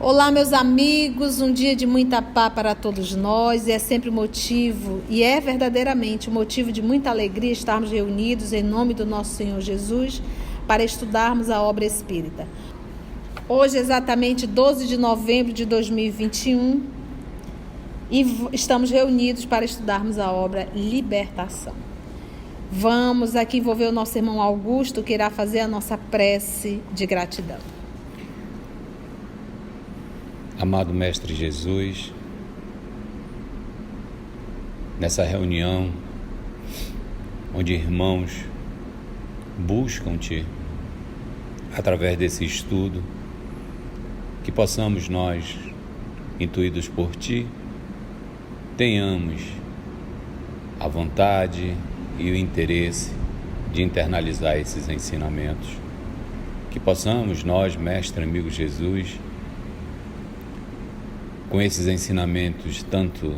Olá, meus amigos, um dia de muita paz para todos nós, e é sempre motivo, e é verdadeiramente um motivo de muita alegria estarmos reunidos em nome do nosso Senhor Jesus para estudarmos a obra espírita. Hoje, exatamente 12 de novembro de 2021, e estamos reunidos para estudarmos a obra Libertação. Vamos aqui envolver o nosso irmão Augusto, que irá fazer a nossa prece de gratidão. Amado Mestre Jesus, nessa reunião onde irmãos buscam-te através desse estudo, que possamos nós, intuídos por ti, tenhamos a vontade e o interesse de internalizar esses ensinamentos, que possamos nós, Mestre amigo Jesus, com esses ensinamentos, tanto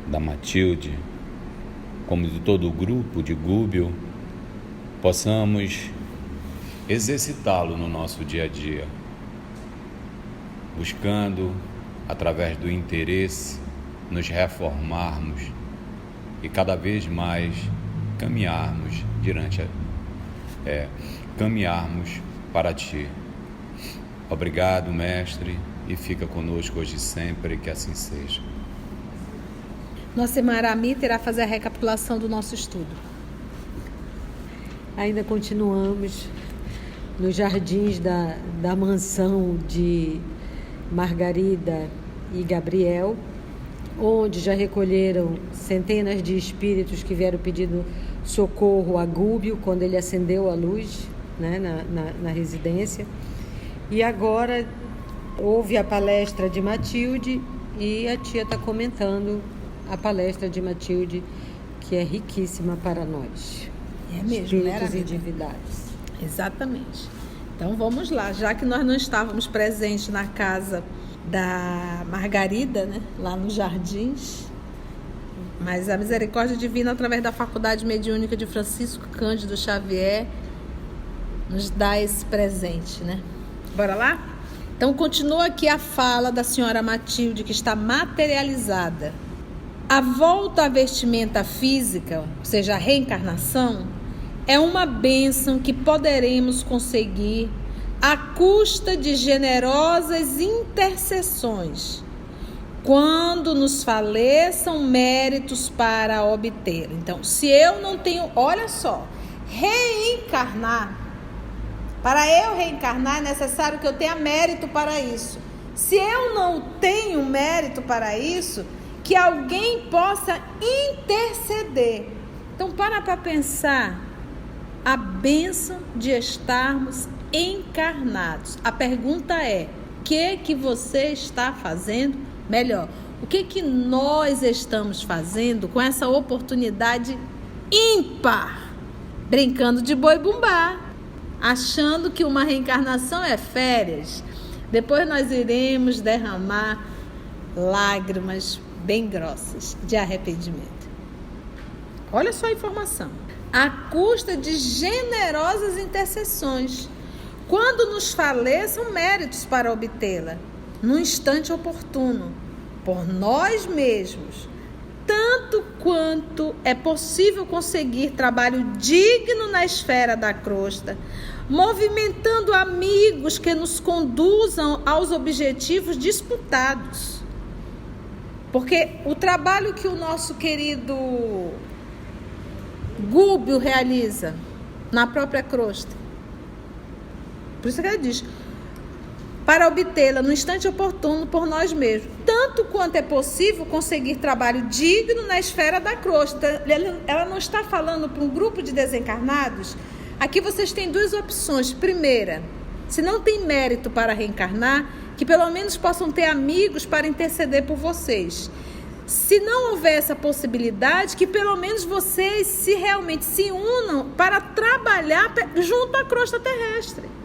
da Matilde, como de todo o grupo de Gúbio, possamos exercitá-lo no nosso dia a dia, buscando, através do interesse, nos reformarmos e cada vez mais caminharmos caminharmos para Ti. Obrigado, Mestre, e fica conosco hoje e sempre, que assim seja. Nossa irmã Aramita irá fazer a recapitulação do nosso estudo. Ainda continuamos nos jardins da mansão de Margarida e Gabriel, onde já recolheram centenas de espíritos que vieram pedindo socorro a Gúbio quando ele acendeu a luz, né, na residência. E agora houve a palestra de Matilde e a tia está comentando a palestra de Matilde, que é riquíssima para nós. É mesmo, espíritos endividados. Exatamente. Então vamos lá, já que nós não estávamos presentes na casa da Margarida, né, lá nos jardins, mas a misericórdia divina, através da Faculdade Mediúnica de Francisco Cândido Xavier, nos dá esse presente, né? Bora lá? Então continua aqui a fala da senhora Matilde, que está materializada. A volta à vestimenta física, ou seja, a reencarnação, é uma bênção que poderemos conseguir à custa de generosas intercessões, quando nos faleçam méritos para obtê-la. Então, se eu não tenho, olha só, reencarnar, para eu reencarnar é necessário que eu tenha mérito para isso. Se eu não tenho mérito para isso, que alguém possa interceder. Então, para pensar a bênção de estarmos encarnados. A pergunta é: o que você está fazendo? Melhor, o que nós estamos fazendo com essa oportunidade ímpar? Brincando de boi-bumbá, achando que uma reencarnação é férias. Depois nós iremos derramar lágrimas bem grossas de arrependimento. Olha só a informação. À custa de generosas intercessões, quando nos faleçam méritos para obtê-la, no instante oportuno, por nós mesmos, tanto quanto é possível conseguir trabalho digno na esfera da crosta, movimentando amigos que nos conduzam aos objetivos disputados. Porque o trabalho que o nosso querido Gúbio realiza na própria crosta, por isso que ele diz, para obtê-la no instante oportuno por nós mesmos, tanto quanto é possível conseguir trabalho digno na esfera da crosta. Ela não está falando para um grupo de desencarnados. Aqui vocês têm duas opções. Primeira, se não tem mérito para reencarnar, que pelo menos possam ter amigos para interceder por vocês. Se não houver essa possibilidade, que pelo menos vocês realmente se unam para trabalhar junto à crosta terrestre.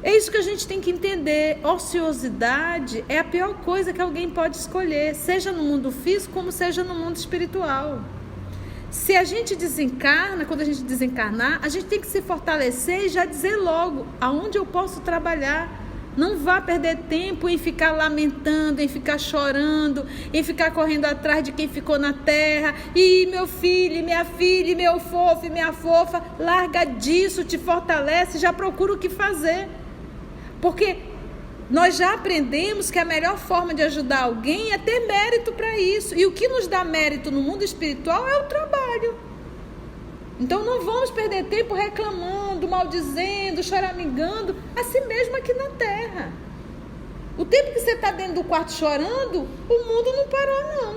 É isso que a gente tem que entender. Ociosidade é a pior coisa que alguém pode escolher, seja no mundo físico como seja no mundo espiritual. Se a gente desencarna, quando a gente desencarnar, a gente tem que se fortalecer e já dizer logo aonde eu posso trabalhar Não vá perder tempo em ficar lamentando, em ficar chorando, em ficar correndo atrás de quem ficou na terra. E meu filho, minha filha, meu fofo e minha fofa. Larga disso, te fortalece, já procura o que fazer. Porque nós já aprendemos que a melhor forma de ajudar alguém é ter mérito para isso. E o que nos dá mérito no mundo espiritual é o trabalho. Então não vamos perder tempo reclamando, maldizendo, choramingando, assim mesmo aqui na terra. O tempo que você está dentro do quarto chorando, o mundo não parou não.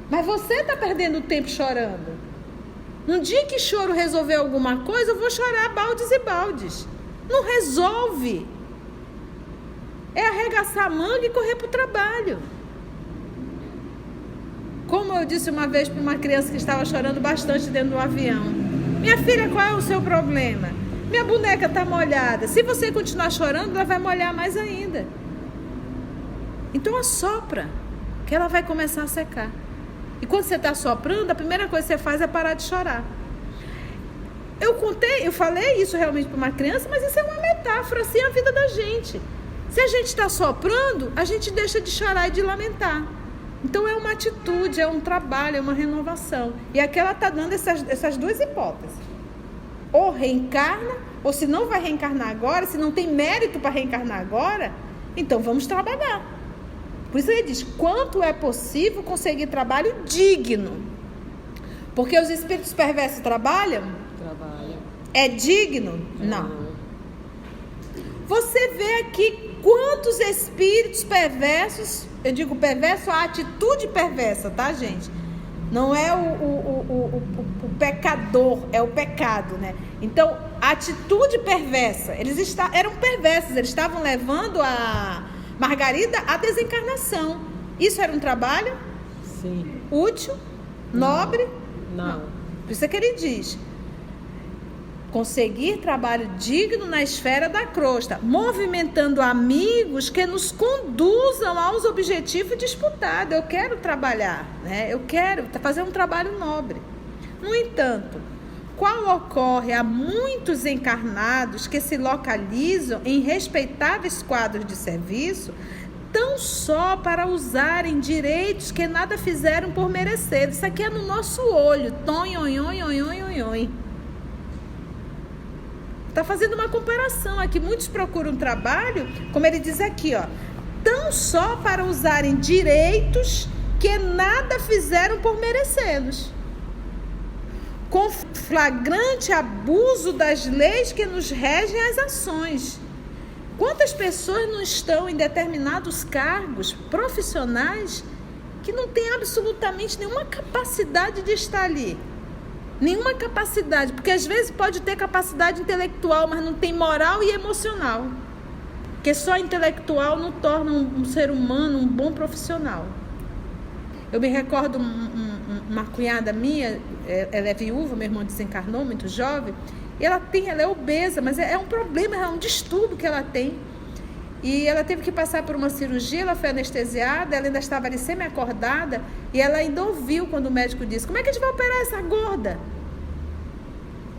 Mas você está perdendo tempo chorando. Um dia que choro resolver alguma coisa, eu vou chorar baldes e baldes. Não resolve. É arregaçar a manga e correr para o trabalho. Como eu disse uma vez para uma criança que estava chorando bastante dentro do avião: minha filha, qual é o seu problema? Minha boneca está molhada. Se você continuar chorando, ela vai molhar mais ainda. Então assopra, que ela vai começar a secar. E quando você está assoprando, a primeira coisa que você faz é parar de chorar. Eu falei isso realmente para uma criança, mas isso é uma metáfora, assim é a vida da gente. Se a gente está soprando, a gente deixa de chorar e de lamentar. Então é uma atitude, é um trabalho, é uma renovação. E aqui ela está dando essas duas hipóteses. Ou reencarna, ou se não vai reencarnar agora, se não tem mérito para reencarnar agora, então vamos trabalhar. Por isso ele diz, quanto é possível conseguir trabalho digno. Porque os espíritos perversos trabalham? Trabalham. É digno? Não. Você vê aqui quantos espíritos perversos, eu digo perverso, a atitude perversa, tá, gente? Não é o pecador, é o pecado, né? Então, a atitude perversa, eles eram perversos, eles estavam levando a Margarida à desencarnação. Isso era um trabalho? Sim. Útil? Nobre? Não. Por isso é que ele diz: conseguir trabalho digno na esfera da crosta, movimentando amigos que nos conduzam aos objetivos disputados. Eu quero trabalhar, né? Eu quero fazer um trabalho nobre. No entanto, qual ocorre a muitos encarnados que se localizam em respeitáveis quadros de serviço, tão só para usarem direitos que nada fizeram por merecer. Isso aqui é no nosso olho. Está fazendo uma comparação aqui. Muitos procuram trabalho, como ele diz aqui, ó, tão só para usarem direitos que nada fizeram por merecê-los, com flagrante abuso das leis que nos regem as ações. Quantas pessoas não estão em determinados cargos profissionais que não têm absolutamente nenhuma capacidade de estar ali? Nenhuma capacidade, porque às vezes pode ter capacidade intelectual, mas não tem moral e emocional. Porque só intelectual não torna um ser humano um bom profissional. Eu me recordo uma cunhada minha, ela é viúva, meu irmão desencarnou, muito jovem, e ela é obesa, mas é um problema, é um distúrbio que ela tem. E ela teve que passar por uma cirurgia, ela foi anestesiada, ela ainda estava ali semi-acordada, e ela ainda ouviu quando o médico disse: como é que a gente vai operar essa gorda?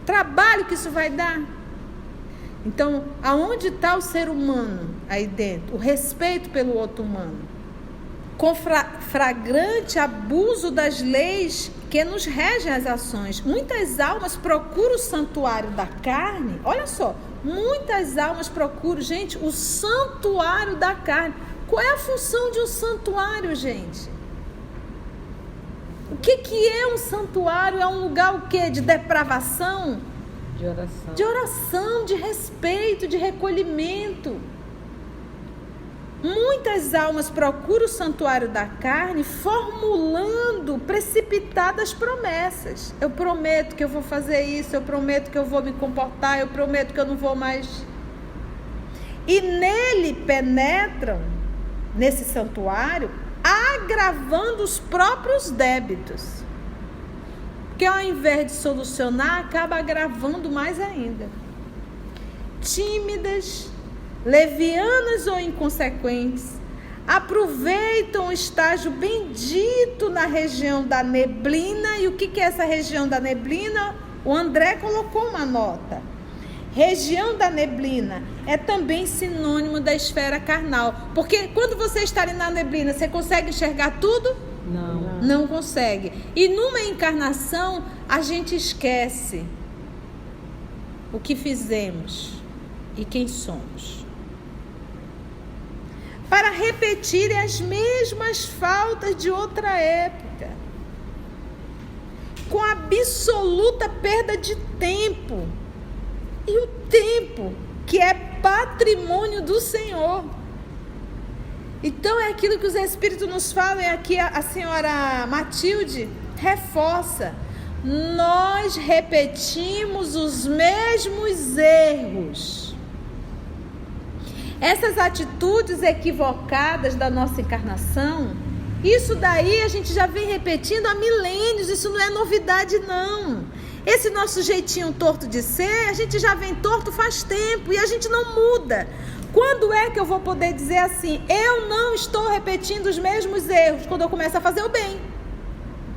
Trabalho que isso vai dar? Então, aonde está o ser humano aí dentro? O respeito pelo outro humano. Com flagrante abuso das leis que nos regem as ações. Muitas almas procuram o santuário da carne. Olha só, muitas almas procuram, gente, o santuário da carne. Qual é a função de um santuário, gente? O que é um santuário? É um lugar o quê? De depravação? De oração. De oração, de respeito, de recolhimento. Muitas almas procuram o santuário da carne formulando precipitadas promessas. Eu prometo que eu vou fazer isso, eu prometo que eu vou me comportar, eu prometo que eu não vou mais. E nele penetram, nesse santuário, agravando os próprios débitos. Que ao invés de solucionar, acaba agravando mais ainda. Tímidas, levianas ou inconsequentes, aproveitam o estágio bendito na região da neblina. E o que é essa região da neblina? O André colocou uma nota. região da neblina é também sinônimo da esfera carnal. Porque quando você está ali na neblina, você consegue enxergar tudo? Não consegue. E numa encarnação, a gente esquece o que fizemos e quem somos, para repetir as mesmas faltas de outra época, com absoluta perda de tempo. E o tempo que é patrimônio do Senhor. Então é aquilo que os Espíritos nos falam, e aqui a senhora Matilde reforça. Nós repetimos os mesmos erros. Essas atitudes equivocadas da nossa encarnação, isso daí a gente já vem repetindo há milênios, isso não é novidade não. Esse nosso jeitinho torto de ser, a gente já vem torto faz tempo e a gente não muda. Quando é que eu vou poder dizer assim, eu não estou repetindo os mesmos erros? Quando eu começo a fazer o bem.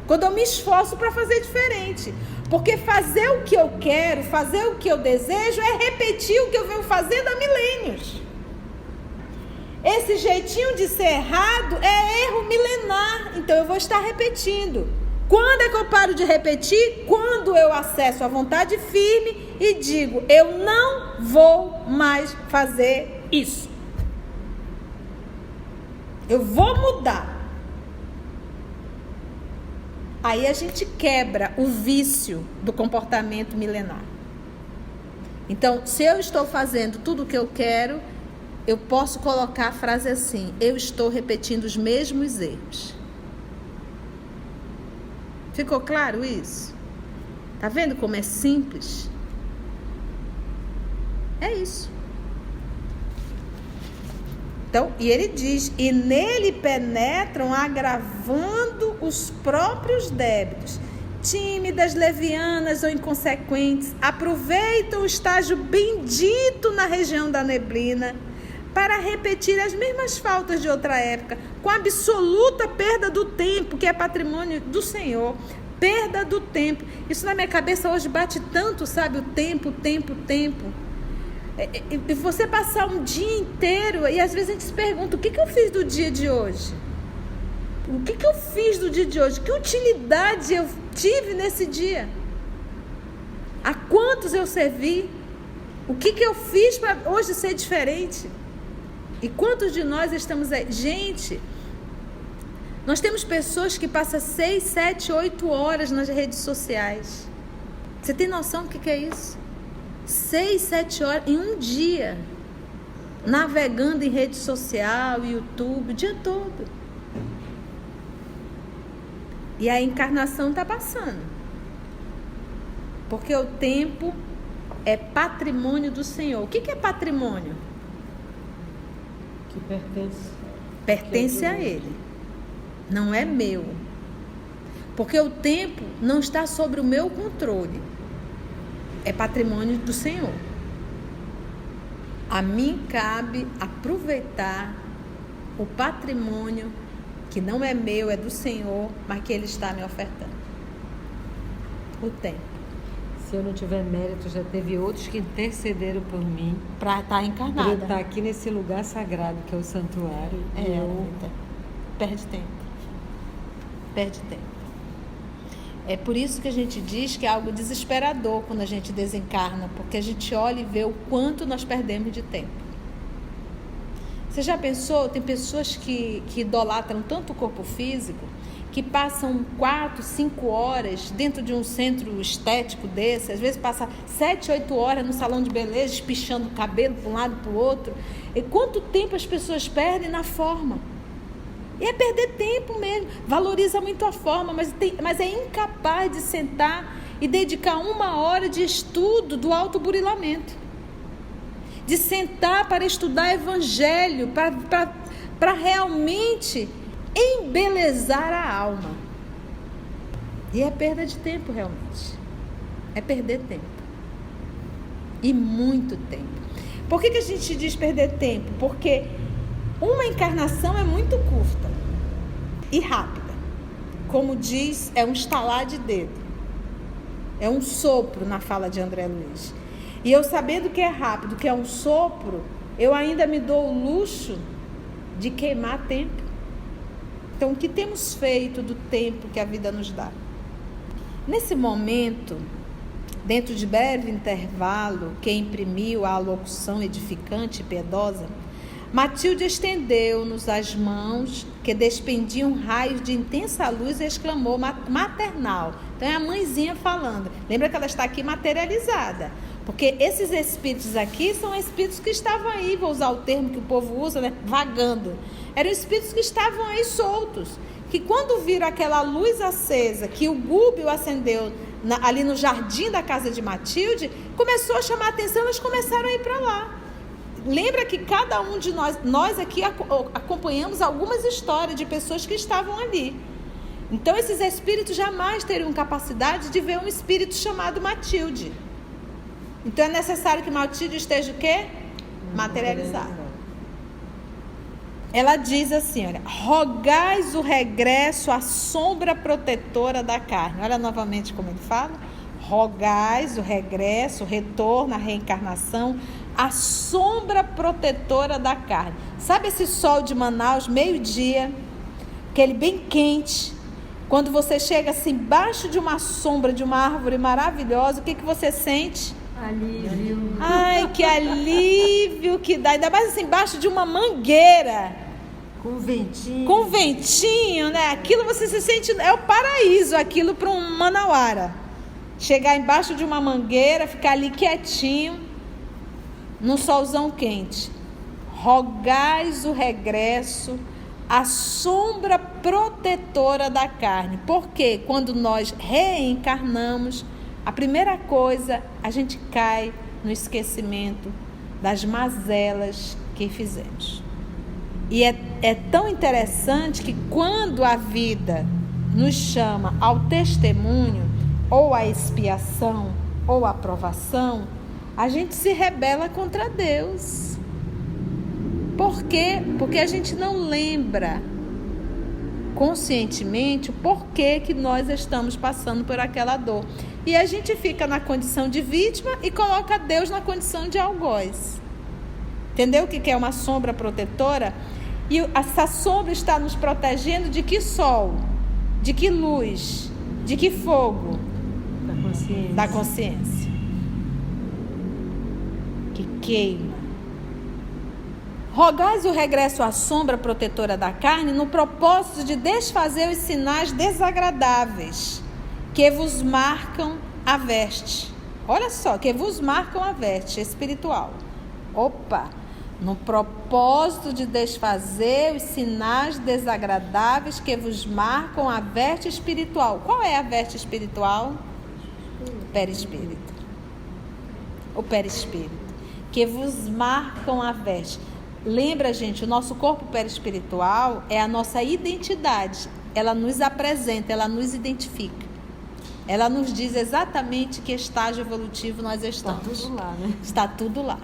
Quando eu me esforço para fazer diferente. Porque fazer o que eu quero, fazer o que eu desejo, é repetir o que eu venho fazendo há milênios. Esse jeitinho de ser errado é erro milenar. Então eu vou estar repetindo. Quando é que eu paro de repetir? Quando eu acesso a vontade firme e digo, eu não vou mais fazer isso. Eu vou mudar. Aí a gente quebra o vício do comportamento milenar. Então, se eu estou fazendo tudo o que eu quero, eu posso colocar a frase assim, eu estou repetindo os mesmos erros. Ficou claro isso? Tá vendo como é simples? É isso. Então, e ele diz, e nele penetram agravando os próprios débitos. Tímidas, levianas ou inconsequentes, aproveitam o estágio bendito na região da neblina para repetir as mesmas faltas de outra época, com absoluta perda do tempo, que é patrimônio do Senhor. Perda do tempo. Isso na minha cabeça hoje bate tanto, sabe? O tempo. E você passar um dia inteiro, e às vezes a gente se pergunta, o que eu fiz do dia de hoje? O que eu fiz do dia de hoje? Que utilidade eu tive nesse dia? A quantos eu servi? O que eu fiz para hoje ser diferente? E quantos de nós estamos aí? Gente, nós temos pessoas que passam 6, 7, 8 horas nas redes sociais. Você tem noção do que é isso? 6, 7 horas em um dia, navegando em rede social, YouTube, o dia todo. E a encarnação está passando. Porque o tempo é patrimônio do Senhor. O que é patrimônio? Que pertence. Pertence a Ele. Não é meu. Porque o tempo não está sobre o meu controle. É patrimônio do Senhor. A mim cabe aproveitar o patrimônio que não é meu, é do Senhor, mas que Ele está me ofertando. O tempo. Se eu não tiver mérito, já teve outros que intercederam por mim. Para estar encarnada. Para estar aqui nesse lugar sagrado que é o santuário. Perde tempo. Perde tempo. É por isso que a gente diz que é algo desesperador quando a gente desencarna, porque a gente olha e vê o quanto nós perdemos de tempo. Você já pensou? Tem pessoas que idolatram tanto o corpo físico, que passam 4, 5 horas dentro de um centro estético desse, às vezes passa 7, 8 horas no salão de beleza, espichando o cabelo para um lado para o outro. E quanto tempo as pessoas perdem na forma? E é perder tempo mesmo. Valoriza muito a forma, mas é incapaz de sentar e dedicar 1 hora de estudo do autoburilamento. De sentar para estudar evangelho, para realmente embelezar a alma. E é perda de tempo realmente. É perder tempo. E muito tempo. Por que a gente diz perder tempo? Porque uma encarnação é muito curta e rápida. Como diz, é um estalar de dedo. É um sopro na fala de André Luiz. E eu sabendo que é rápido, que é um sopro, eu ainda me dou o luxo de queimar tempo. Então, o que temos feito do tempo que a vida nos dá? Nesse momento, dentro de breve intervalo, que imprimiu a alocução edificante e piedosa, Matilde estendeu-nos as mãos que despendiam raios de intensa luz e exclamou: maternal. Então é a mãezinha falando. Lembra que ela está aqui materializada. Porque esses espíritos aqui são espíritos que estavam aí, vou usar o termo que o povo usa, né? Vagando. Eram espíritos que estavam aí soltos. Que quando viram aquela luz acesa, que o Gúbio acendeu ali no jardim da casa de Matilde, começou a chamar a atenção, elas começaram a ir para lá. Lembra que cada um de nós aqui acompanhamos algumas histórias de pessoas que estavam ali. Então esses espíritos jamais teriam capacidade de ver um espírito chamado Matilde. Então é necessário que Matilde esteja o quê? Materializada. Ela diz assim, olha: rogais o regresso à sombra protetora da carne. Olha novamente como ele fala. Rogais o regresso, o retorno, a reencarnação, a sombra protetora da carne. Sabe esse sol de Manaus, meio-dia, aquele bem quente, quando você chega assim, embaixo de uma sombra de uma árvore maravilhosa, o que você sente? Alívio. Ai, que alívio que dá, ainda mais assim, embaixo de uma mangueira. Com ventinho. Com ventinho, né? Aquilo você se sente, é o paraíso, aquilo para um manauara. Chegar embaixo de uma mangueira, ficar ali quietinho, num solzão quente. Rogais o regresso à sombra protetora da carne. Porque quando nós reencarnamos, a primeira coisa, a gente cai no esquecimento das mazelas que fizemos. E é tão interessante que quando a vida nos chama ao testemunho, ou à expiação, ou à provação, a gente se rebela contra Deus. Por quê? Porque a gente não lembra conscientemente o porquê que nós estamos passando por aquela dor. E a gente fica na condição de vítima e coloca Deus na condição de algoz. Entendeu o que é uma sombra protetora? E essa sombra está nos protegendo de que sol? De que luz? De que fogo? Da consciência. Que queima. Rogais o regresso à sombra protetora da carne no propósito de desfazer os sinais desagradáveis que vos marcam a veste. Olha só, que vos marcam a veste espiritual. Opa! No propósito de desfazer os sinais desagradáveis que vos marcam a veste espiritual. Qual é a veste espiritual? O perispírito. O perispírito. Que vos marcam a veste. Lembra, gente, o nosso corpo perispiritual é a nossa identidade. Ela nos apresenta, ela nos identifica. Ela nos diz exatamente que estágio evolutivo nós estamos. Está tudo lá, né? Está tudo lá.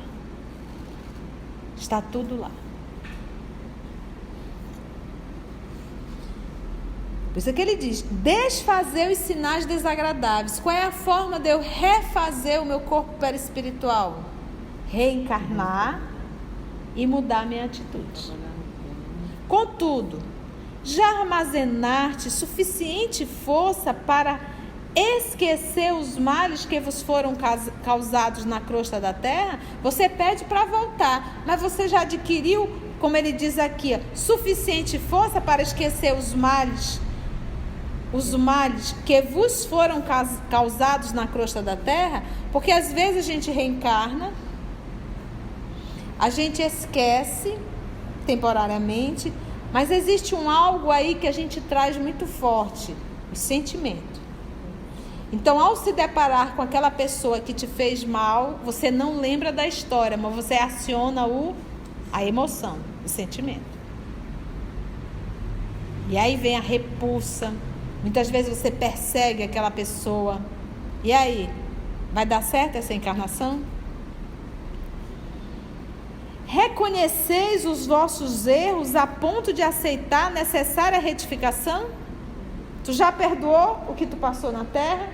Está tudo lá. Por isso que ele diz: desfazer os sinais desagradáveis. Qual é a forma de eu refazer o meu corpo perispiritual? Reencarnar e mudar minha atitude. Contudo, já armazenaste suficiente força para esquecer os males que vos foram causados na crosta da terra? Você pede para voltar, mas você já adquiriu, como ele diz aqui, suficiente força para esquecer os males que vos foram causados na crosta da terra? Porque às vezes a gente reencarna, a gente esquece temporariamente, mas existe algo aí que a gente traz muito forte, o sentimento. Então, ao se deparar com aquela pessoa que te fez mal, você não lembra da história, mas você aciona a emoção, o sentimento. E aí vem a repulsa. Muitas vezes você persegue aquela pessoa. E aí? Vai dar certo essa encarnação? Reconheceis os vossos erros a ponto de aceitar a necessária retificação? Tu já perdoou o que tu passou na terra?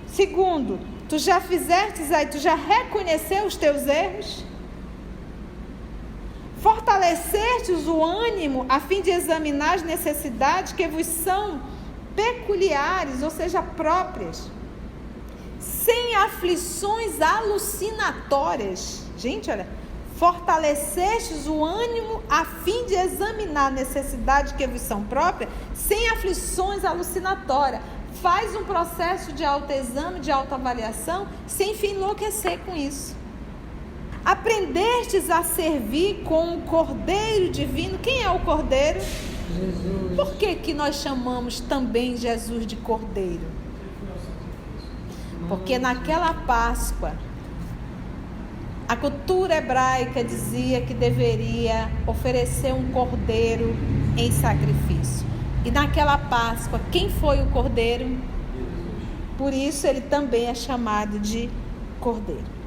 Segundo, Tu já fizestes aí, tu já reconheceu os teus erros? Fortalecestes o ânimo a fim de examinar as necessidades que vos são peculiares, ou seja, próprias, sem aflições alucinatórias. Gente, olha, fortalecestes o ânimo a fim de examinar a necessidade que vos são próprias, sem aflições alucinatórias. Faz um processo de autoexame, de autoavaliação, sem enlouquecer com isso. Aprendestes a servir com o Cordeiro Divino. Quem é o Cordeiro? Jesus. Por que nós chamamos também Jesus de Cordeiro? Porque naquela Páscoa, a cultura hebraica dizia que deveria oferecer um cordeiro em sacrifício. E naquela Páscoa, quem foi o cordeiro? Por isso ele também é chamado de Cordeiro.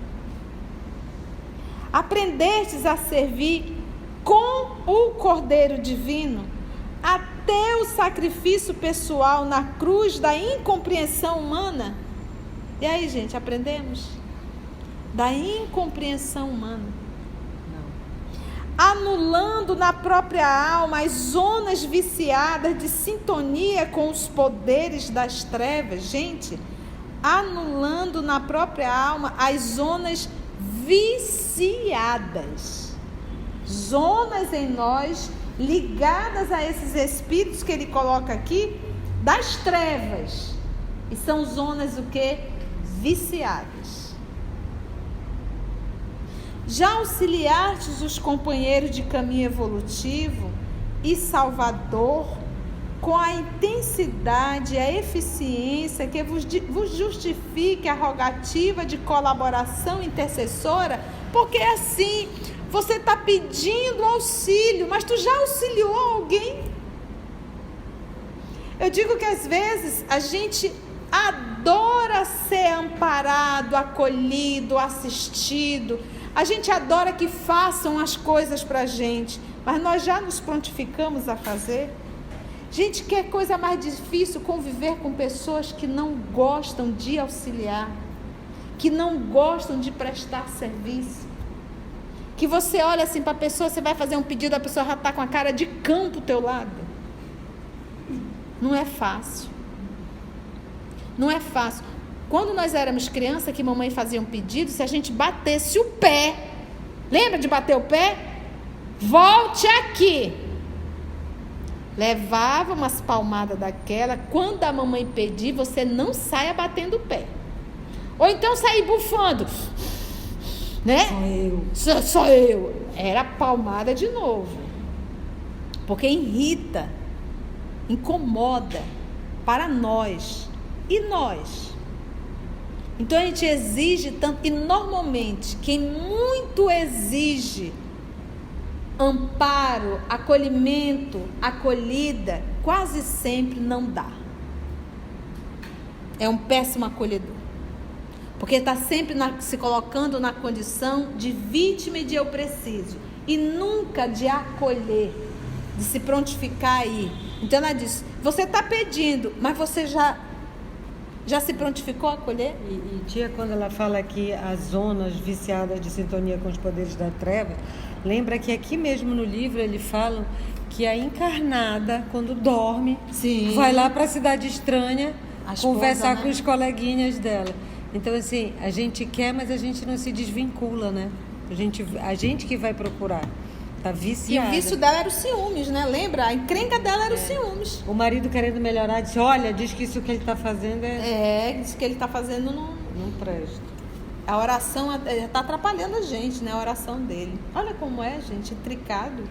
Aprendestes a servir com o Cordeiro Divino até o sacrifício pessoal na cruz da incompreensão humana. E aí, gente, aprendemos? Da incompreensão humana. Não. Anulando na própria alma as zonas viciadas de sintonia com os poderes das trevas. Gente, anulando na própria alma as zonas viciadas. Zonas em nós ligadas a esses espíritos que ele coloca aqui das trevas. E são zonas o quê? Viciadas. Já auxiliastes os companheiros de caminho evolutivo e salvador com a intensidade e a eficiência que vos justifique a rogativa de colaboração intercessora, porque assim, você está pedindo auxílio, mas tu já auxiliou alguém? Eu digo que às vezes a gente adora ser amparado, acolhido, assistido. A gente adora que façam as coisas para a gente, mas nós já nos prontificamos a fazer? Gente, que coisa mais difícil conviver com pessoas que não gostam de auxiliar, que não gostam de prestar serviço. Que você olha assim para a pessoa, você vai fazer um pedido, a pessoa já está com a cara de cão pro teu lado. Não é fácil. Não é fácil. Quando nós éramos crianças, que mamãe fazia um pedido, se a gente batesse o pé, lembra de bater o pé? Volte aqui. Levava umas palmadas daquela. Quando a mamãe pedir, você não saia batendo o pé. Ou então sair bufando, né? Sou eu. Era palmada de novo. Porque irrita, incomoda para nós. E nós? Então a gente exige tanto. E normalmente quem muito exige amparo, acolhimento, acolhida, quase sempre não dá. É um péssimo acolhedor. Porque está sempre se colocando na condição de vítima e de eu preciso. E nunca de acolher, de se prontificar aí. Então ela diz, você está pedindo, mas você já se prontificou a acolher? E tia, quando ela fala aqui as zonas viciadas de sintonia com os poderes da treva, lembra que aqui mesmo no livro ele fala que a encarnada, quando dorme, sim, vai lá para a cidade estranha conversar com os coleguinhas dela. Então, assim, a gente quer, mas a gente não se desvincula, né? A gente que vai procurar. Tá viciada. E o vício dela era os ciúmes, né? Lembra? A encrenca dela era os ciúmes. O marido querendo melhorar, disse, olha, diz que isso que ele está fazendo diz que ele está fazendo não presta. A oração está atrapalhando a gente, né? A oração dele. Olha como é, gente, intricado,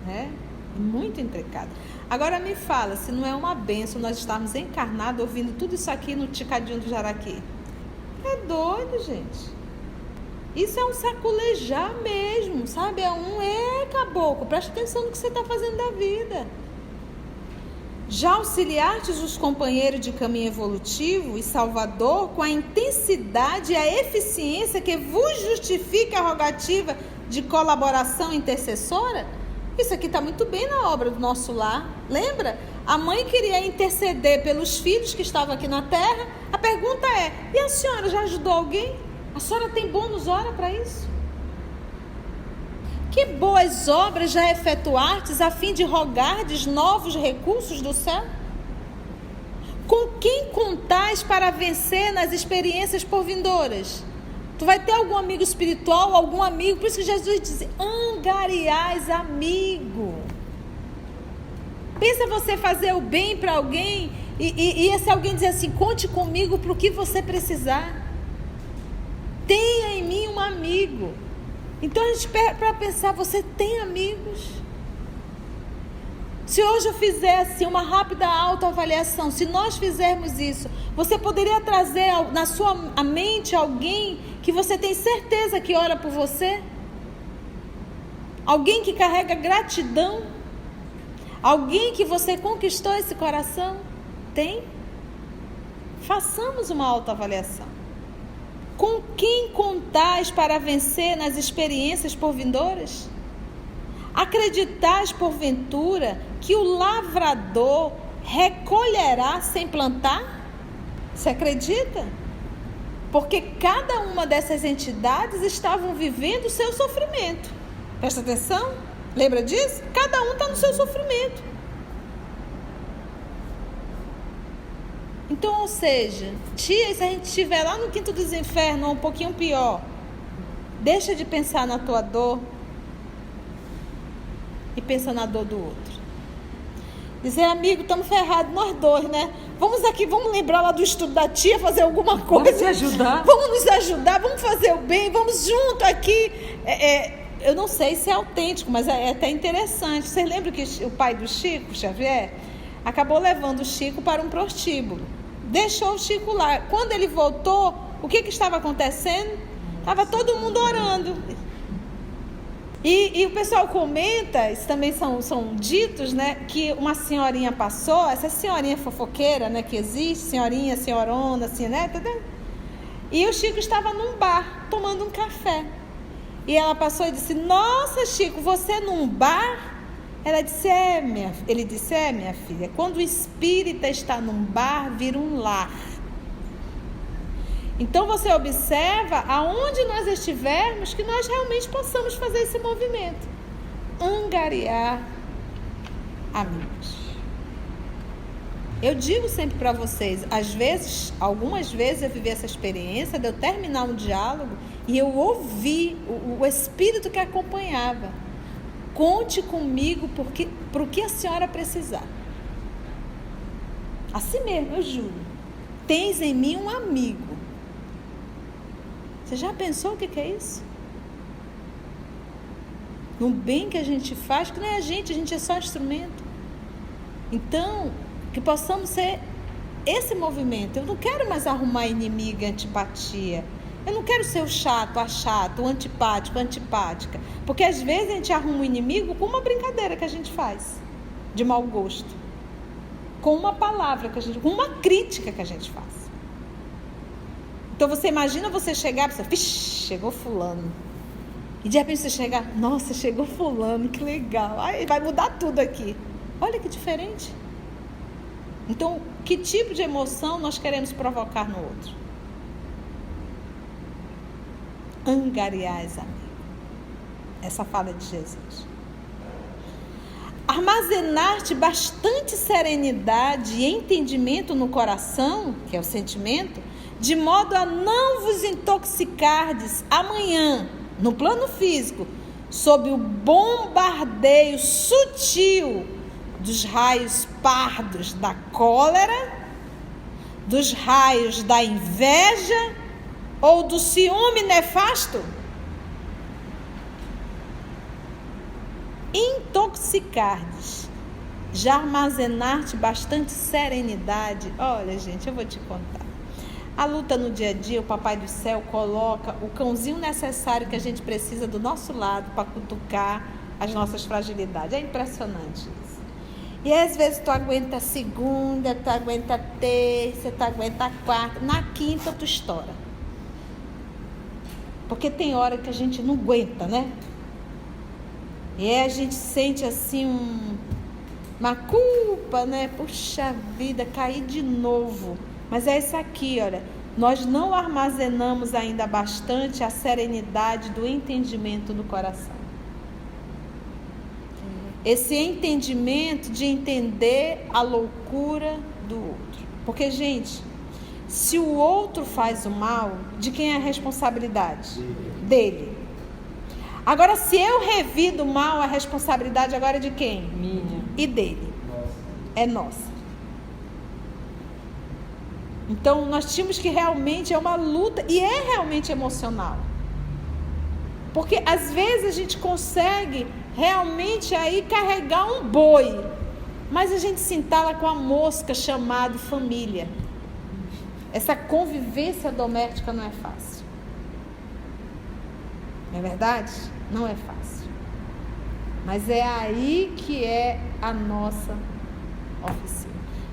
né? Muito intricado. Agora me fala, se não é uma bênção nós estarmos encarnados ouvindo tudo isso aqui no Ticadinho do Jaraqui. É doido, gente. Isso é um saculejar mesmo, sabe? Caboclo, presta atenção no que você está fazendo da vida. Já auxiliastes os companheiros de caminho evolutivo e salvador com a intensidade e a eficiência que vos justifica a rogativa de colaboração intercessora? Isso aqui está muito bem na obra do Nosso Lar. Lembra? A mãe queria interceder pelos filhos que estavam aqui na terra, A pergunta é, e a senhora já ajudou alguém? A senhora tem bônus hora para isso? Que boas obras já efetuastes a fim de rogardes novos recursos do céu? Com quem contais para vencer nas experiências por vindouras? Tu vai ter algum amigo espiritual, algum amigo, por isso que Jesus diz, angariais amigo. Pensa você fazer o bem para alguém e esse alguém dizer assim, conte comigo para o que você precisar. Tenha em mim um amigo. Então a gente para pensar, você tem amigos? Se hoje eu fizesse uma rápida autoavaliação, se nós fizermos isso, você poderia trazer na sua mente alguém que você tem certeza que ora por você? Alguém que carrega gratidão? Alguém que você conquistou esse coração? Tem? Façamos uma autoavaliação. Com quem contais para vencer nas experiências por vindouras? Acreditais porventura que o lavrador recolherá sem plantar? Você acredita? Porque cada uma dessas entidades estavam vivendo o seu sofrimento. Presta atenção, lembra disso? Cada um está no seu sofrimento. Então, ou seja, tia, se a gente estiver lá no quinto dos infernos, ou um pouquinho pior, deixa de pensar na tua dor e pensa na dor do outro. Dizer, amigo, estamos ferrados, nós dois, né? Vamos aqui, vamos lembrar lá do estudo da tia, fazer alguma coisa. Vamos se ajudar. Vamos nos ajudar, vamos fazer o bem, vamos junto aqui. Eu não sei se é autêntico, mas é até interessante. Vocês lembram que o pai do Chico Xavier acabou levando o Chico para um prostíbulo? Deixou o Chico lá. Quando ele voltou, o que estava acontecendo? Estava todo mundo orando. E o pessoal comenta, isso também são ditos, né? Que uma senhorinha passou, essa senhorinha fofoqueira, né? Que existe, senhorinha, senhorona, assim, né? E o Chico estava num bar, tomando um café. E ela passou e disse, nossa, Chico, você num bar? Ele disse, minha filha, quando o espírita está num bar, vira um lar. Então você observa aonde nós estivermos que nós realmente possamos fazer esse movimento. Angariar amigos. Eu digo sempre para vocês, algumas vezes eu vivi essa experiência de eu terminar um diálogo e eu ouvi o espírito que acompanhava. Conte comigo para o que a senhora precisar. Assim mesmo, eu juro. Tens em mim um amigo. Você já pensou o que é isso? No bem que a gente faz, que não é a gente é só instrumento. Então, que possamos ser esse movimento. Eu não quero mais arrumar inimigo e antipatia. Eu não quero ser o chato, a chata, o antipático, a antipática. Porque às vezes a gente arruma um inimigo com uma brincadeira que a gente faz, de mau gosto. Com uma palavra com uma crítica que a gente faz. Então você imagina você chegar e pensar, vixe, chegou fulano. E de repente você chegar, nossa, chegou fulano, que legal. Ai, vai mudar tudo aqui. Olha que diferente. Então, que tipo de emoção nós queremos provocar no outro? Angariais, amigo. Essa fala de Jesus. Armazenar-te bastante serenidade e entendimento no coração, que é o sentimento, de modo a não vos intoxicardes amanhã, no plano físico, sob o bombardeio sutil dos raios pardos da cólera, dos raios da inveja ou do ciúme nefasto? Intoxicardes, já armazenar-te bastante serenidade. Olha, gente, eu vou te contar. A luta no dia a dia, o Papai do Céu coloca o cãozinho necessário que a gente precisa do nosso lado para cutucar as nossas fragilidades. É impressionante isso. E às vezes tu aguenta a segunda, tu aguenta a terça, tu aguenta a quarta, na quinta tu estoura. Porque tem hora que a gente não aguenta, né? E aí a gente sente assim uma culpa, né? Puxa vida, caí de novo. Mas é isso aqui, olha. Nós não armazenamos ainda bastante a serenidade do entendimento no coração. Esse entendimento de entender a loucura do outro. Porque, gente, se o outro faz o mal, de quem é a responsabilidade? Dele. Agora, se eu revido o mal, a responsabilidade agora é de quem? Minha. E dele. É nossa. Então, nós tínhamos que realmente, é uma luta, e é realmente emocional. Porque, às vezes, a gente consegue realmente aí carregar um boi, mas a gente se entala com a mosca chamada família. Essa convivência doméstica não é fácil. Não é verdade? Não é fácil. Mas é aí que é a nossa oficina.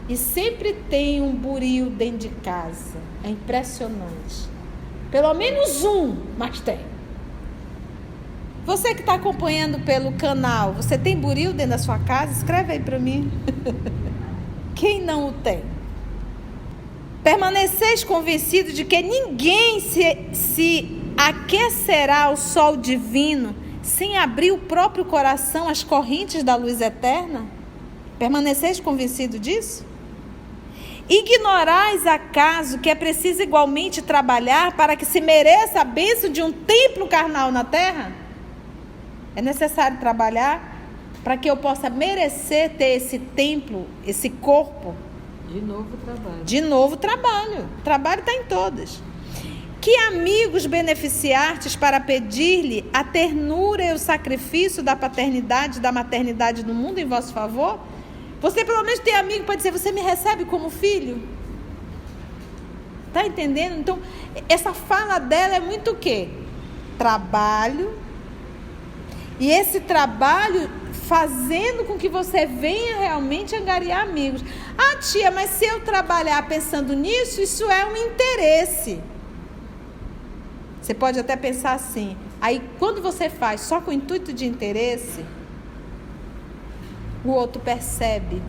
E sempre tem um buril dentro de casa. É impressionante. Pelo menos um, mas tem. Você que está acompanhando pelo canal, você tem buril dentro da sua casa? Escreve aí para mim. Quem não o tem? Permaneceis convencidos de que ninguém se aquecerá ao sol divino sem abrir o próprio coração às correntes da luz eterna? Permaneceis convencidos disso? Ignorais acaso que é preciso igualmente trabalhar para que se mereça a bênção de um templo carnal na terra? É necessário trabalhar para que eu possa merecer ter esse templo, esse corpo. De novo trabalho. De novo trabalho. O trabalho está em todas. Que amigos beneficiastes para pedir-lhe a ternura e o sacrifício da paternidade e da maternidade no mundo em vosso favor? Você pelo menos tem amigo para dizer, você me recebe como filho? Está entendendo? Então, essa fala dela é muito o quê? Trabalho. E esse trabalho fazendo com que você venha realmente angariar amigos. Ah, tia, mas se eu trabalhar pensando nisso, isso é um interesse. Você pode até pensar assim. Aí, quando você faz só com o intuito de interesse, o outro percebe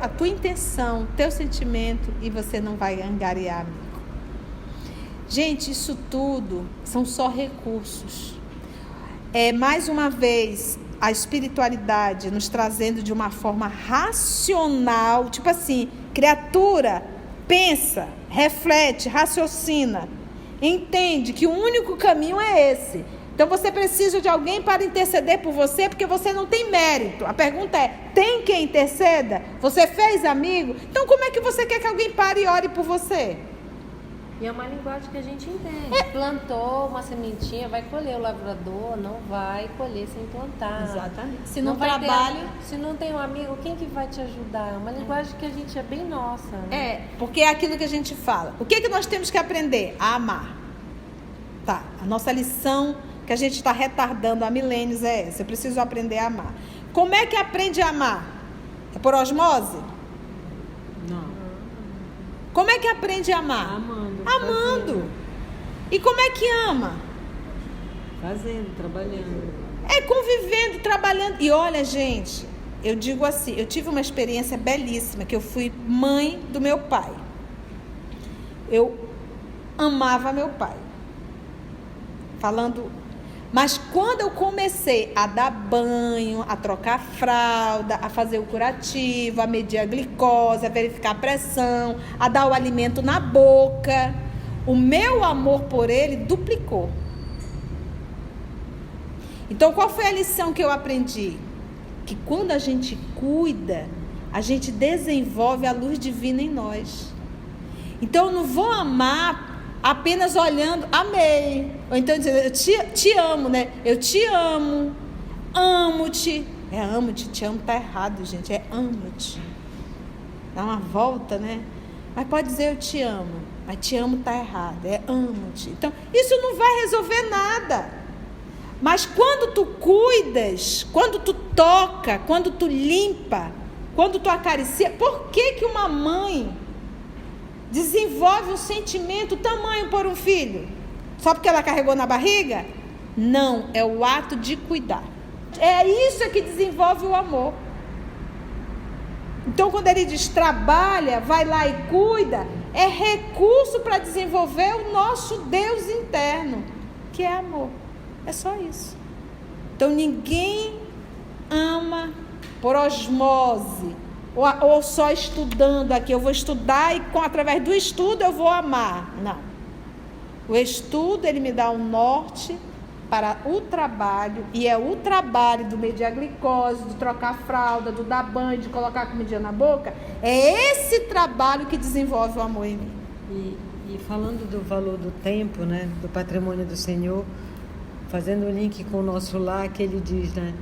a tua intenção, teu sentimento, e você não vai angariar amigo. Gente, isso tudo são só recursos. Mais uma vez, a espiritualidade nos trazendo de uma forma racional, tipo assim, criatura, pensa, reflete, raciocina, entende que o único caminho é esse. Então você precisa de alguém para interceder por você, porque você não tem mérito. A pergunta é, tem quem interceda? Você fez amigo? Então como é que você quer que alguém pare e ore por você? E é uma linguagem que a gente entende. Plantou uma sementinha, vai colher. O lavrador não vai colher sem plantar. Exatamente. Se não tem um amigo, quem que vai te ajudar? É uma linguagem que a gente é bem nossa. Né? Porque é aquilo que a gente fala. O que nós temos que aprender? A amar. Tá, a nossa lição que a gente está retardando há milênios é essa. Eu preciso aprender a amar. Como é que aprende a amar? É por osmose? Não. Como é que aprende a amar? Amando. Amando. E como é que ama? Fazendo, trabalhando. É convivendo, trabalhando. E olha, gente, eu digo assim, eu tive uma experiência belíssima, que eu fui mãe do meu pai. Eu amava meu pai. Mas quando eu comecei a dar banho, a trocar fralda, a fazer o curativo, a medir a glicose, a verificar a pressão, a dar o alimento na boca, o meu amor por ele duplicou. Então, qual foi a lição que eu aprendi? Que quando a gente cuida, a gente desenvolve a luz divina em nós. Então, eu não vou amar apenas olhando, amei. Ou então dizendo, eu te amo, né? Eu te amo, amo-te. Amo-te, te amo tá errado, gente. É amo-te. Dá uma volta, né? Mas pode dizer eu te amo. Mas te amo tá errado. É amo-te. Então, isso não vai resolver nada. Mas quando tu cuidas, quando tu toca, quando tu limpa, quando tu acaricia, por que uma mãe desenvolve um sentimento tamanho por um filho? Só porque ela carregou na barriga? Não, é o ato de cuidar. É isso que desenvolve o amor. Então, quando ele diz trabalha, vai lá e cuida, é recurso para desenvolver o nosso Deus interno, que é amor. É só isso. Então, ninguém ama por osmose, ou só estudando aqui. Eu vou estudar e através do estudo eu vou amar. Não. O estudo, ele me dá um norte para o trabalho, e é o trabalho do medir a glicose, do trocar a fralda, do dar banho, de colocar a comidinha na boca. É esse trabalho que desenvolve o amor em mim. E falando do valor do tempo, né, do patrimônio do Senhor, fazendo um link com o nosso lar, que ele diz, né,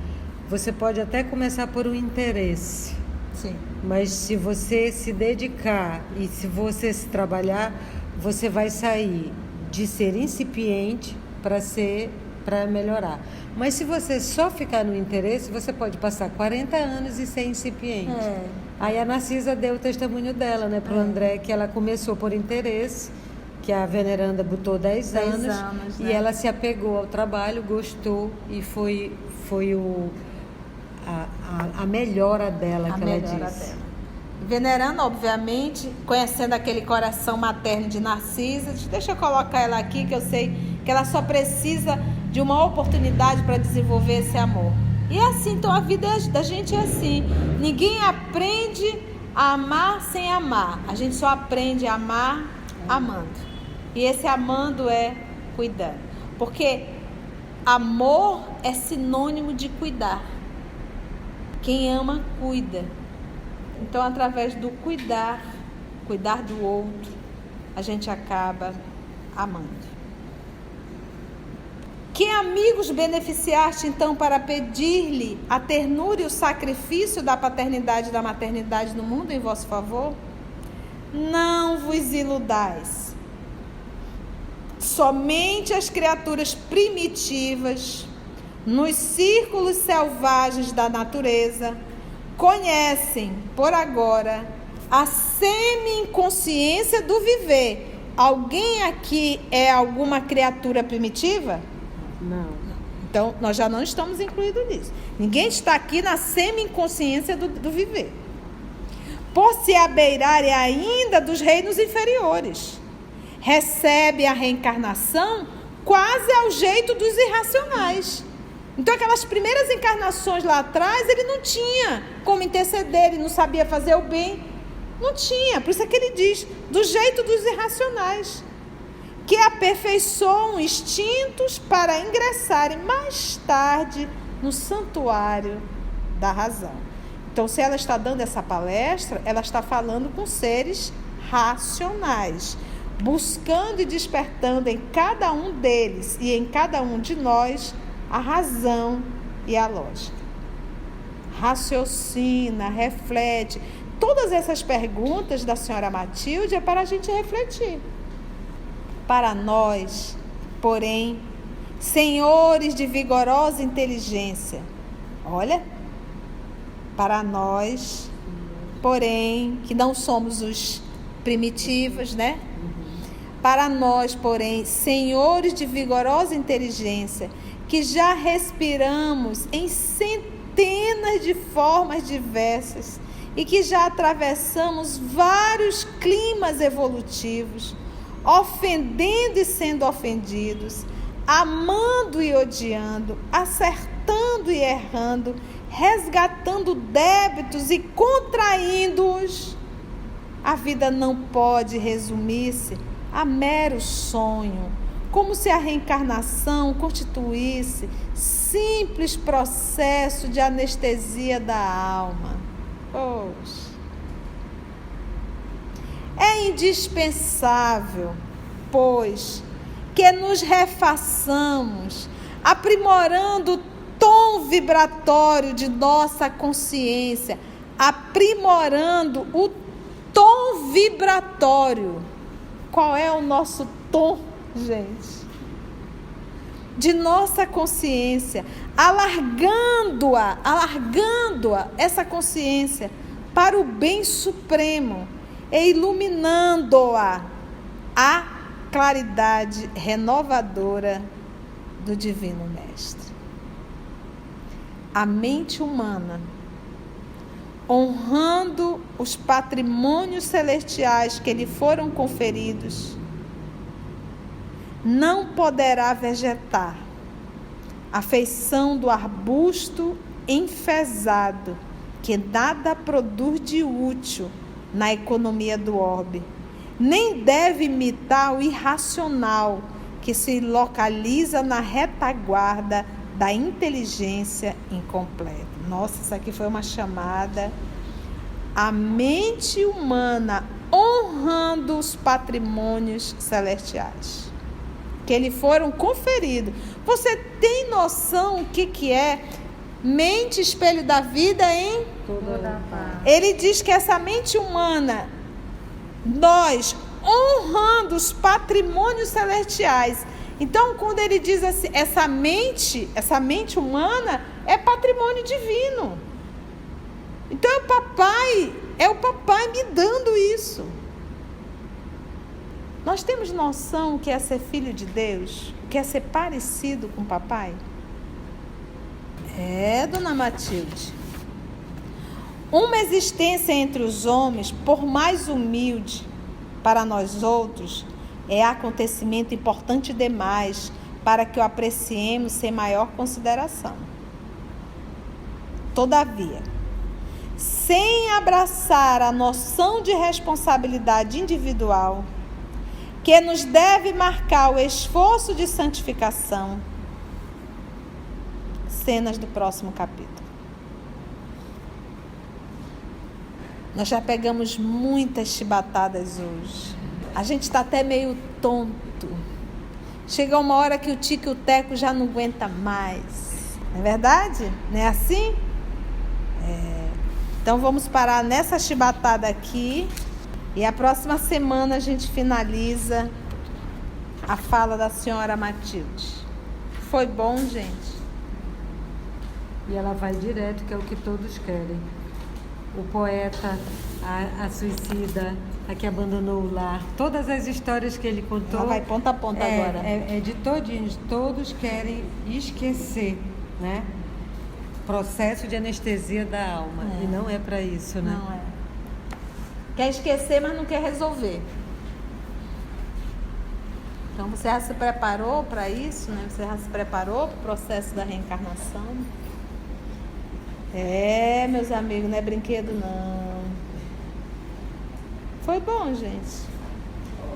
você pode até começar por um interesse. Sim. Mas se você se dedicar e se você se trabalhar, você vai sair de ser incipiente para melhorar. Mas se você só ficar no interesse, você pode passar 40 anos e ser incipiente. Aí a Narcisa deu o testemunho dela, né, para o André, que ela começou por interesse, que a veneranda botou 10 anos, né? E ela se apegou ao trabalho, gostou, e foi a melhora dela, que ela disse. Venerando, obviamente, conhecendo aquele coração materno de Narcisa, deixa eu colocar ela aqui, que eu sei que ela só precisa de uma oportunidade para desenvolver esse amor. E é assim, então a vida da gente é assim. Ninguém aprende a amar sem amar. A gente só aprende a amar amando. E esse amando é cuidando. Porque amor é sinônimo de cuidar. Quem ama, cuida. Então, através do cuidar do outro, a gente acaba amando. Que amigos beneficiaste, então, para pedir-lhe a ternura e o sacrifício da paternidade e da maternidade no mundo em vosso favor? Não vos iludais. Somente as criaturas primitivas, nos círculos selvagens da natureza, conhecem, por agora, a semi-inconsciência do viver. Alguém aqui é alguma criatura primitiva? Não. Então, nós já não estamos incluídos nisso. Ninguém está aqui na semi-inconsciência do viver. Por se abeirarem ainda dos reinos inferiores. Recebe a reencarnação quase ao jeito dos irracionais. Então, aquelas primeiras encarnações lá atrás, ele não tinha como interceder, ele não sabia fazer o bem. Não tinha. Por isso é que ele diz, do jeito dos irracionais. Que aperfeiçoam instintos para ingressarem mais tarde no santuário da razão. Então, se ela está dando essa palestra, ela está falando com seres racionais, buscando e despertando em cada um deles e em cada um de nós a razão e a lógica. Raciocina, reflete. Todas essas perguntas da senhora Matilde é para a gente refletir. Para nós, porém, senhores de vigorosa inteligência, olha, para nós, porém, que não somos os primitivos, né? Para nós, porém, senhores de vigorosa inteligência, que já respiramos em centenas de formas diversas e que já atravessamos vários climas evolutivos, ofendendo e sendo ofendidos, amando e odiando, acertando e errando, resgatando débitos e contraindo-os. A vida não pode resumir-se a mero sonho, como se a reencarnação constituísse simples processo de anestesia da alma. Poxa. É indispensável, pois, que nos refaçamos, aprimorando o tom vibratório de nossa consciência, aprimorando o tom vibratório. Qual é o nosso tom, gente? De nossa consciência, alargando-a, essa consciência, para o bem supremo, e iluminando-a a claridade renovadora do Divino Mestre. A mente humana, honrando os patrimônios celestiais que lhe foram conferidos, não poderá vegetar a feição do arbusto enfezado, que nada produz de útil na economia do orbe, nem deve imitar o irracional, que se localiza na retaguarda da inteligência incompleta. Nossa, isso aqui foi uma chamada. A mente humana honrando os patrimônios celestiais que lhe foram conferidos. Você tem noção o que é mente, espelho da vida, hein? Toda paz. Ele diz que essa mente humana, nós honrando os patrimônios celestiais. Então, quando ele diz assim, essa mente humana é patrimônio divino. Então, é o papai me dando isso. Nós temos noção o que é ser filho de Deus? O que é ser parecido com o papai? Dona Matilde. Uma existência entre os homens, por mais humilde para nós outros, é acontecimento importante demais para que o apreciemos sem maior consideração. Todavia, sem abraçar a noção de responsabilidade individual, que nos deve marcar o esforço de santificação, cenas do próximo capítulo. Nós já pegamos muitas chibatadas hoje. A gente está até meio tonto. Chega uma hora que o tico e o teco já não aguenta mais. Não é verdade? Não é assim? Então vamos parar nessa chibatada aqui. E a próxima semana a gente finaliza a fala da senhora Matilde. Foi bom, gente? E ela vai direto, que é o que todos querem. O poeta, a suicida, a que abandonou o lar. Todas as histórias que ele contou. Ela vai ponta a ponta agora. É de todinhos. Todos querem esquecer, né? Processo de anestesia da alma. E não é para isso, né? Não é. Quer esquecer, mas não quer resolver. Então você já se preparou para isso, né? Você já se preparou para o processo da reencarnação? Meus amigos, não é brinquedo não. Foi bom, gente.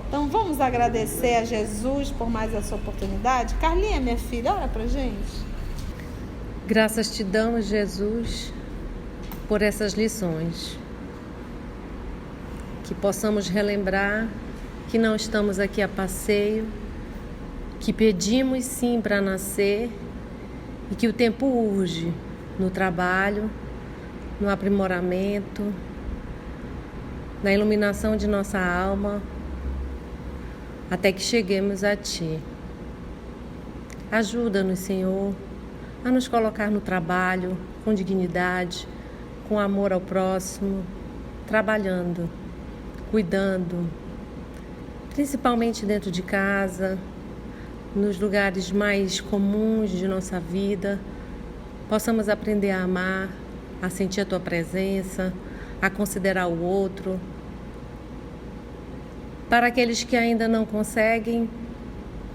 Então vamos agradecer a Jesus por mais essa oportunidade. Carlinha, minha filha, olha pra gente. Graças te damos, Jesus, por essas lições. Que possamos relembrar que não estamos aqui a passeio, que pedimos sim para nascer e que o tempo urge no trabalho, no aprimoramento, na iluminação de nossa alma, até que cheguemos a Ti. Ajuda-nos, Senhor, a nos colocar no trabalho com dignidade, com amor ao próximo, trabalhando, cuidando, principalmente dentro de casa, nos lugares mais comuns de nossa vida, possamos aprender a amar, a sentir a Tua presença, a considerar o outro. Para aqueles que ainda não conseguem,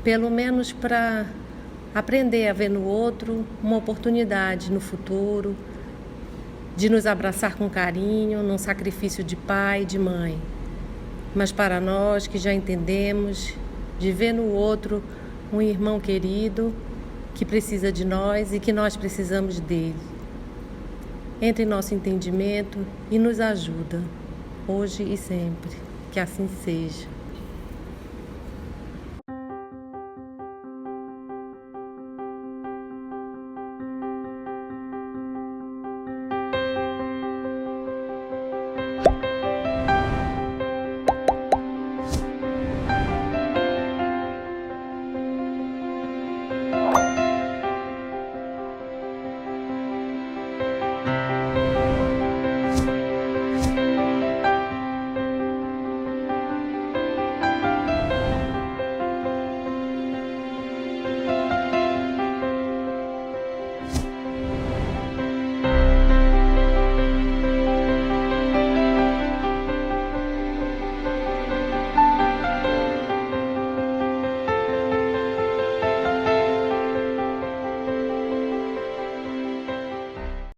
pelo menos para aprender a ver no outro uma oportunidade no futuro, de nos abraçar com carinho, num sacrifício de pai e de mãe. Mas para nós que já entendemos, de ver no outro um irmão querido que precisa de nós e que nós precisamos dele. Entre em nosso entendimento e nos ajuda, hoje e sempre. Que assim seja.